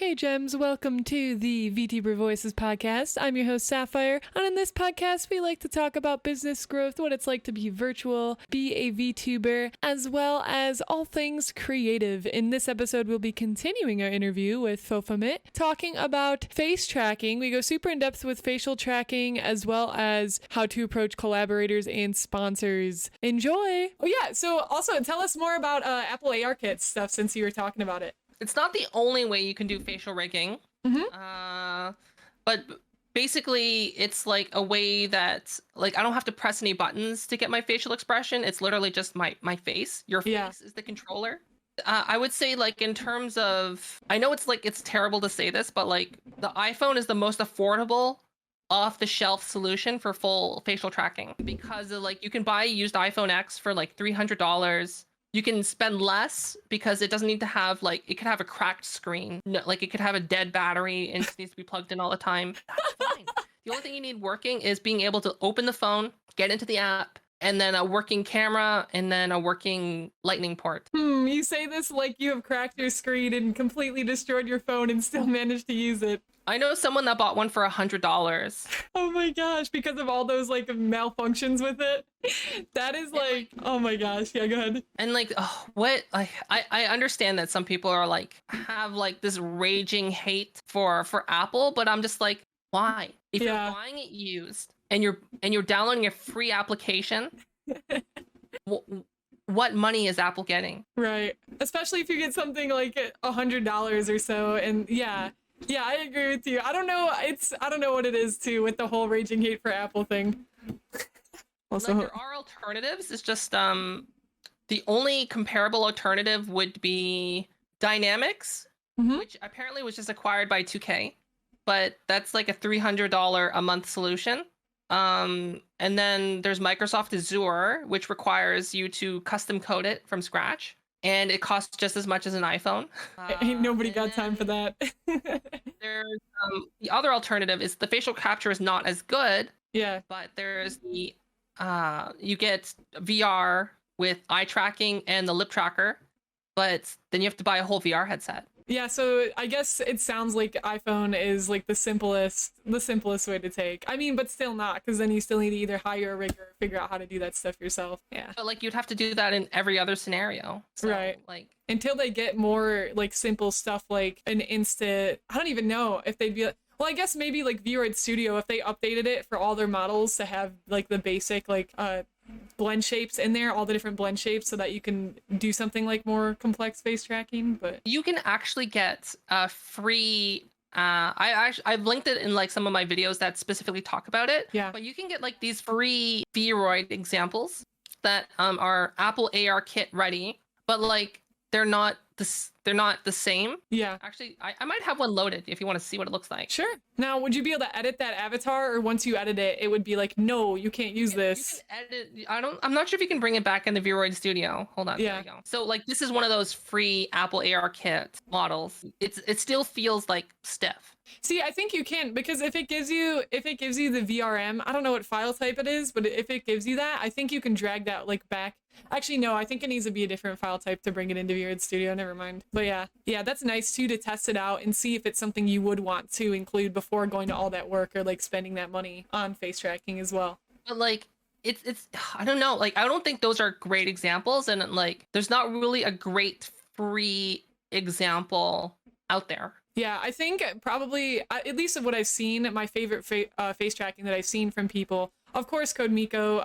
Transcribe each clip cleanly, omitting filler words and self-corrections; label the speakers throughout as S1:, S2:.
S1: Hey gems, welcome to the VTuber Voices podcast. I'm your host Syafire, and in this podcast we like to talk about business growth, what it's like to be virtual, be a VTuber, as well as all things creative. In this episode we'll be continuing our interview with Fofamit, talking about face tracking. We go super in depth with facial tracking, as well as how to approach collaborators and sponsors. Enjoy! Oh yeah, so also tell us more about Apple AR Kit stuff since you were talking about it.
S2: It's not the only way you can do facial rigging. But basically it's like a way that like I don't have to press any buttons to get my facial expression. It's literally just my face. Your face is the controller. I would say like in terms of, I know it's terrible to say this, but like the iPhone is the most affordable off-the-shelf solution for full facial tracking, because like you can buy a used iPhone X for like $300. You can spend less because it doesn't need to have like, it could have a cracked screen. No, like it could have a dead battery and it needs to be plugged in all the time. That's fine. The only thing you need working is being able to open the phone, get into the app, and then a working camera, and then a working lightning port.
S1: You say this like you have cracked your screen and completely destroyed your phone and still managed to use it.
S2: I know someone that bought one for $100.
S1: Oh my gosh, because of all those like malfunctions with it. That is like, oh my gosh. Yeah, go ahead.
S2: And like, oh, what? I understand that some people are like, have like this raging hate for Apple, but I'm just like, why? If you're buying it used and you're downloading a free application, what money is Apple getting?
S1: Right. Especially if you get something like $100 or so. And yeah, I agree with you. I don't know what it is too with the whole raging hate for Apple thing. Also,
S2: like, there are alternatives. It's just the only comparable alternative would be Dynamics, which apparently was just acquired by 2K, but that's like a $300 a month solution. And then there's Microsoft Azure, which requires you to custom code it from scratch, and it costs just as much as an iPhone.
S1: Ain't nobody got time for that.
S2: There's the other alternative is the facial capture is not as good.
S1: Yeah.
S2: But there's the you get VR with eye tracking and the lip tracker, but then you have to buy a whole VR headset.
S1: Yeah, so I guess it sounds like iPhone is like the simplest way to take. I mean, but still not, because then you still need to either hire a rigger or figure out how to do that stuff yourself. Yeah.
S2: But like you'd have to do that in every other scenario. So,
S1: right.
S2: Like
S1: until they get more like simple stuff like an instant, I don't even know if they'd be like, well, I guess maybe like VRoid Studio, if they updated it for all their models to have like the basic like blend shapes in there, all the different blend shapes, so that you can do something like more complex face tracking. But
S2: you can actually get a free I've linked it in like some of my videos that specifically talk about it.
S1: Yeah.
S2: But you can get like these free VRoid examples that are Apple AR Kit ready, but like they're not the same.
S1: Yeah.
S2: Actually, I might have one loaded if you want to see what it looks like.
S1: Sure. Now, would you be able to edit that avatar, or once you edit it, it would be like, no, you can't use this?
S2: You can edit. I'm not sure if you can bring it back in the VRoid Studio. Hold on.
S1: Yeah.
S2: There we go. So like this is one of those free Apple AR Kit models. It still feels like stiff.
S1: See, I think you can, because if it gives you the VRM, I don't know what file type it is, but if it gives you that, I think you can drag that like back. Actually, no, I think it needs to be a different file type to bring it into VRoid Studio. Never mind. But yeah, that's nice too, to test it out and see if it's something you would want to include before going to all that work or like spending that money on face tracking as well.
S2: But like it's I don't know, like I don't think those are great examples, and like there's not really a great free example out there.
S1: Yeah, I think probably, at least of what I've seen, my favorite face tracking that I've seen from people, of course, Code Miko,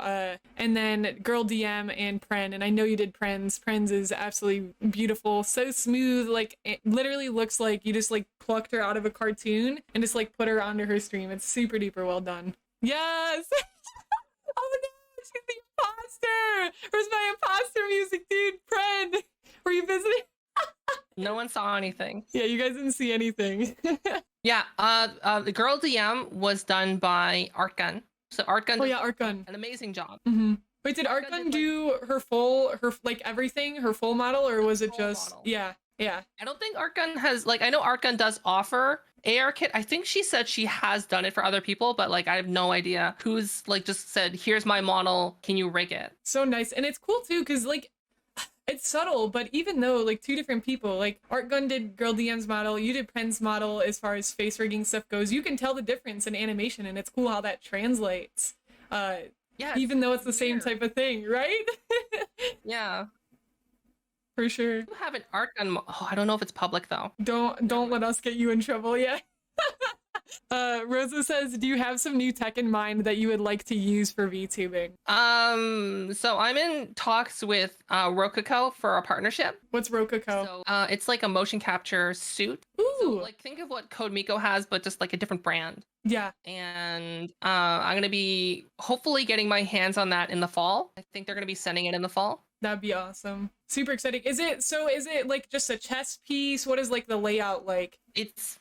S1: and then Girl DM and Pren. And I know you did Pren's. Pren's is absolutely beautiful, so smooth. Like it literally looks like you just like plucked her out of a cartoon and just like put her onto her stream. It's super duper well done. Yes. Oh no, she's the imposter. Where's my imposter music, dude? Pren, were you visiting?
S2: No one saw anything.
S1: Yeah, you guys didn't see anything.
S2: Yeah, the Girl DM was done by Artgun. So Artgun.
S1: Oh yeah, Artgun.
S2: An amazing job.
S1: Wait, did Artgun do her like everything, her full model, or was it just model. Yeah.
S2: I don't think Artgun has, like, I know Artgun does offer AR Kit. I think she said she has done it for other people, but like I have no idea who's like just said, here's my model, can you rig it?
S1: So nice. And it's cool too, because like It's subtle, but even though like two different people, like Art Gun did Girl DM's model, you did Pren's model as far as face rigging stuff goes, you can tell the difference in animation, and it's cool how that translates.
S2: Yeah,
S1: Even though it's the same
S2: weird.
S1: type of thing, right?
S2: Yeah.
S1: For sure.
S2: You have an art gun. Oh, I don't know if it's public though.
S1: Don't let us get you in trouble, yeah. Rosa says, do you have some new tech in mind that you would like to use for VTubing?
S2: So I'm in talks with Rokako for a partnership.
S1: What's Rokako?
S2: So it's like a motion capture suit.
S1: Ooh.
S2: So like think of what Code Miko has, but just like a different brand.
S1: Yeah.
S2: And I'm gonna be hopefully getting my hands on that in the fall. I think they're gonna be sending it in the fall.
S1: That'd be awesome. Super exciting. Is it like just a chest piece? What is like the layout like?
S2: It's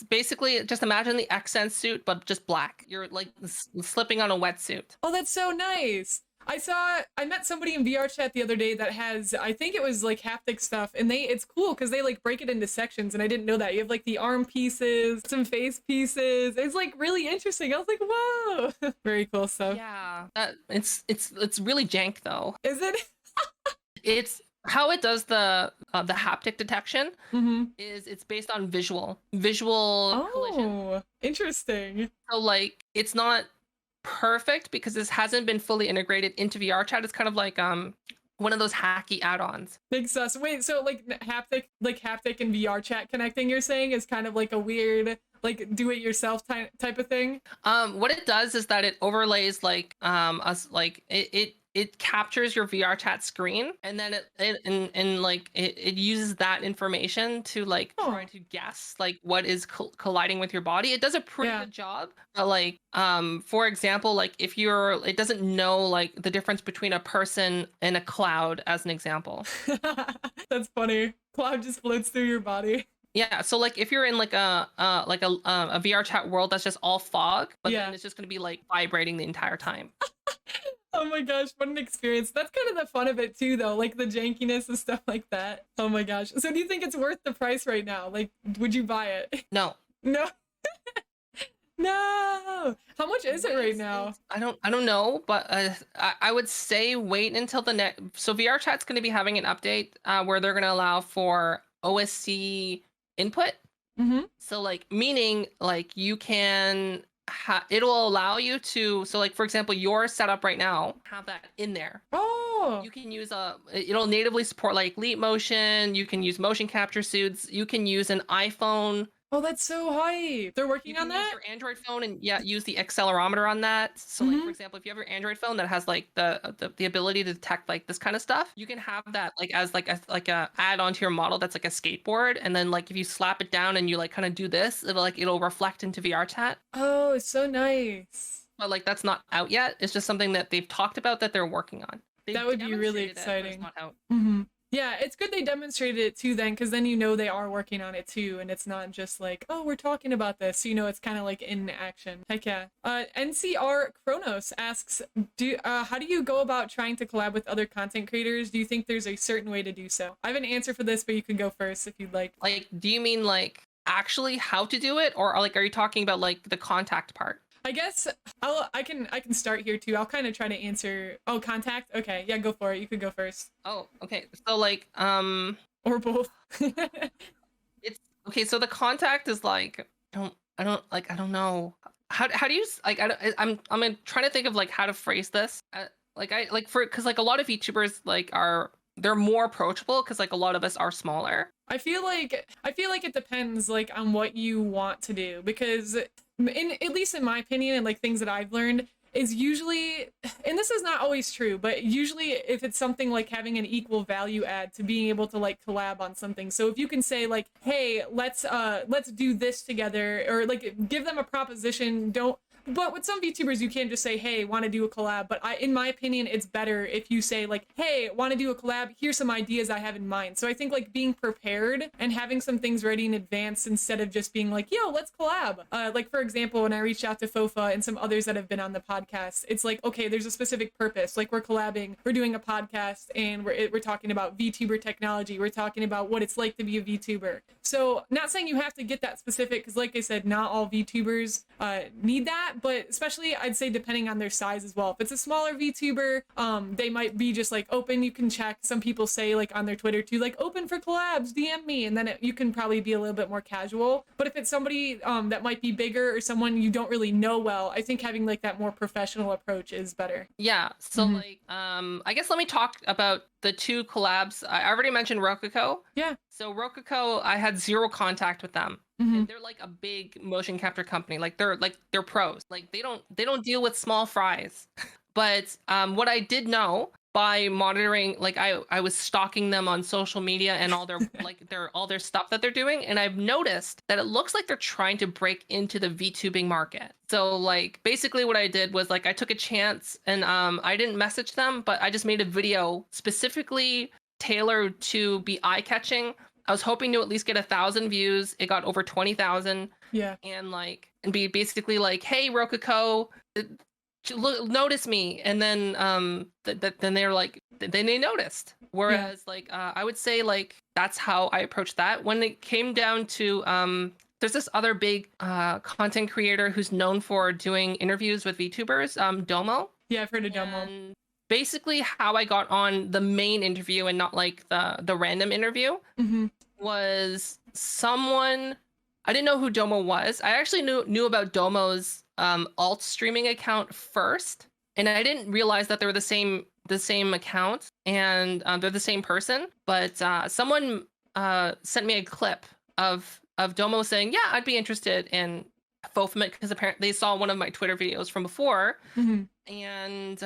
S2: basically just imagine the accent suit, but just black. You're like slipping on a wetsuit.
S1: Oh, that's so nice. I met somebody in VR chat the other day that has, I think it was like haptic stuff, and it's cool because they like break it into sections, and I didn't know that. You have like the arm pieces, some face pieces. It's like really interesting. I was like, whoa. Very cool stuff.
S2: Yeah. It's really jank though.
S1: Is it?
S2: It's how it does the haptic detection
S1: Mm-hmm.
S2: is it's based on visual collision.
S1: Oh, interesting.
S2: So like it's not perfect because this hasn't been fully integrated into VR chat. It's kind of like one of those hacky add-ons.
S1: Makes sense. Wait, so like haptic and VR chat connecting, you're saying, is kind of like a weird like do-it-yourself type of thing?
S2: What it does is that it overlays like it captures your VR chat screen, and then it uses that information to like try to guess like what is colliding with your body. It does a pretty good job. But like for example, like if it doesn't know like the difference between a person and a cloud as an example.
S1: That's funny. Cloud just floats through your body.
S2: Yeah, so like if you're in like a VR chat world that's just all fog, but then it's just gonna be like vibrating the entire time.
S1: Oh my gosh, what an experience. That's kind of the fun of it too, though, like the jankiness and stuff like that. Oh my gosh. So do you think it's worth the price right now? Like, would you buy it?
S2: No.
S1: No. No. How much is it right now?
S2: I don't know, but I would say wait until the next. So VR Chat's going to be having an update where they're going to allow for OSC input.
S1: Mm-hmm.
S2: So like meaning like you can it'll allow you to, so like for example your setup right now have that in there.
S1: Oh,
S2: you can use it'll natively support like Leap Motion, you can use motion capture suits, you can use an iPhone.
S1: Oh, that's so hype. They're working on that?
S2: Use your Android phone and use the accelerometer on that. So like for example, if you have your Android phone that has like the ability to detect like this kind of stuff, you can have that like as like a add on to your model that's like a skateboard, and then like if you slap it down and you like kind of do this, it'll reflect into VR chat.
S1: Oh, it's so nice.
S2: But like that's not out yet. It's just something that they've talked about that they're working on.
S1: That would be really exciting.
S2: It's not out.
S1: Mm-hmm. Yeah, it's good they demonstrated it too then, because then you know they are working on it too, and it's not just like, oh, we're talking about this. You know, it's kind of like in action. Heck yeah. NCR Kronos asks, how do you go about trying to collab with other content creators? Do you think there's a certain way to do so? I have an answer for this, but you can go first if you'd like.
S2: Like, do you mean like actually how to do it, or like are you talking about like the contact part?
S1: I guess I can start here too. I'll kind of try to answer. Oh, contact. Okay, yeah, go for it. You could go first.
S2: Oh, okay. So like
S1: or both.
S2: It's okay. So the contact is like I don't know how do you like I'm trying to think of like how to phrase this. Because like a lot of VTubers like they're more approachable because like a lot of us are smaller.
S1: I feel like it depends like on what you want to do, because at least in my opinion and like things that I've learned is usually, and this is not always true, but usually if it's something like having an equal value add to being able to like collab on something. So if you can say like, hey, let's do this together, or like give them a proposition. But with some VTubers, you can't just say, hey, want to do a collab. But in my opinion, it's better if you say like, hey, want to do a collab? Here's some ideas I have in mind. So I think like being prepared and having some things ready in advance instead of just being like, yo, let's collab. Like for example, when I reached out to Fofa and some others that have been on the podcast, it's like, okay, there's a specific purpose. Like we're collabing, we're doing a podcast, and we're talking about VTuber technology. We're talking about what it's like to be a VTuber. So not saying you have to get that specific, because like I said, not all VTubers need that. that, but especially I'd say depending on their size as well. If it's a smaller VTuber, they might be just like open, you can check. Some people say like on their Twitter too, like open for collabs, DM me, and then you can probably be a little bit more casual. But if it's somebody that might be bigger or someone you don't really know well, I think having like that more professional approach is better.
S2: Yeah. So like, I guess let me talk about the 2 collabs. I already mentioned Rokako.
S1: Yeah.
S2: So Rokako, I had 0 contact with them. And they're like a big motion capture company. Like they're pros. Like they don't deal with small fries. But what I did know by monitoring, like I was stalking them on social media and all their all their stuff that they're doing, and I've noticed that it looks like they're trying to break into the VTubing market. So like basically what I did was like I took a chance and I didn't message them, but I just made a video specifically tailored to be eye-catching. I was hoping to at least get 1,000 views. It got over 20,000.
S1: Yeah.
S2: And be basically like, hey, Rokako, notice me. And then then they're like, then they noticed. Whereas like I would say like that's how I approached that. When it came down to there's this other big content creator who's known for doing interviews with VTubers, Domo.
S1: Yeah, I've heard of Domo.
S2: And basically how I got on the main interview and not like the random interview was someone, I didn't know who Domo was. I actually knew about Domo's alt streaming account first, and I didn't realize that they were the same account and they're the same person. But someone sent me a clip of Domo saying, yeah, I'd be interested in Fofamit, because apparently they saw one of my Twitter videos from before. And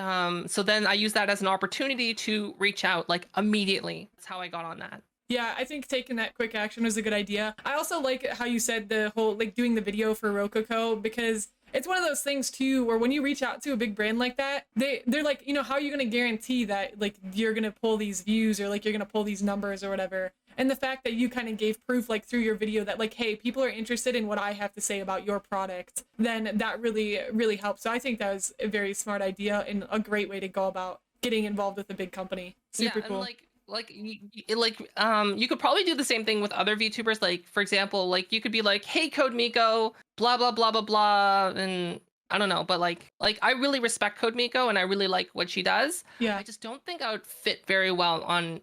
S2: so then I used that as an opportunity to reach out like immediately. That's how I got on that.
S1: Yeah, I think taking that quick action was a good idea. I also like how you said the whole like doing the video for Rokako, because it's one of those things too where when you reach out to a big brand like that, they're like, you know, how are you going to guarantee that like you're going to pull these views or like you're going to pull these numbers or whatever? And the fact that you kind of gave proof like through your video that like, hey, people are interested in what I have to say about your product, then that really, really helps. So I think that was a very smart idea and a great way to go about getting involved with a big company. Super cool.
S2: And you could probably do the same thing with other VTubers. Like, for example, like you could be like, hey, Code Miko, blah, blah, blah, blah, blah. And I don't know, but like I really respect Code Miko and I really like what she does.
S1: Yeah.
S2: I just don't think I would fit very well on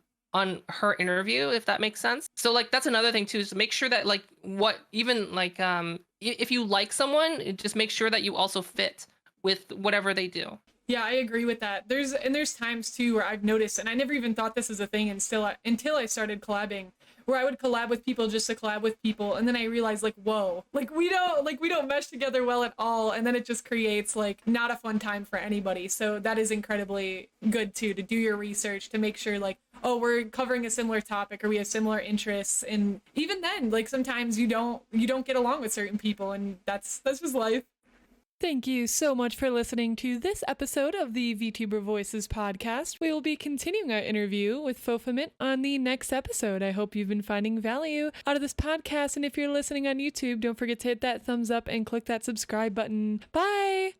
S2: her interview, if that makes sense. So like that's another thing too, is make sure that like if you like someone, just make sure that you also fit with whatever they do.
S1: Yeah, I agree with that. There's times too where I've noticed, and I never even thought this was a thing until I started collabing, where I would collab with people just to collab with people, and then I realized like, whoa, like we don't mesh together well at all, and then it just creates like not a fun time for anybody. So that is incredibly good too, to do your research to make sure like, oh, we're covering a similar topic or we have similar interests, and even then like sometimes you don't get along with certain people, and that's just life. Thank you so much for listening to this episode of the VTuber Voices podcast. We will be continuing our interview with Fofamit on the next episode. I hope you've been finding value out of this podcast, and if you're listening on YouTube, don't forget to hit that thumbs up and click that subscribe button. Bye!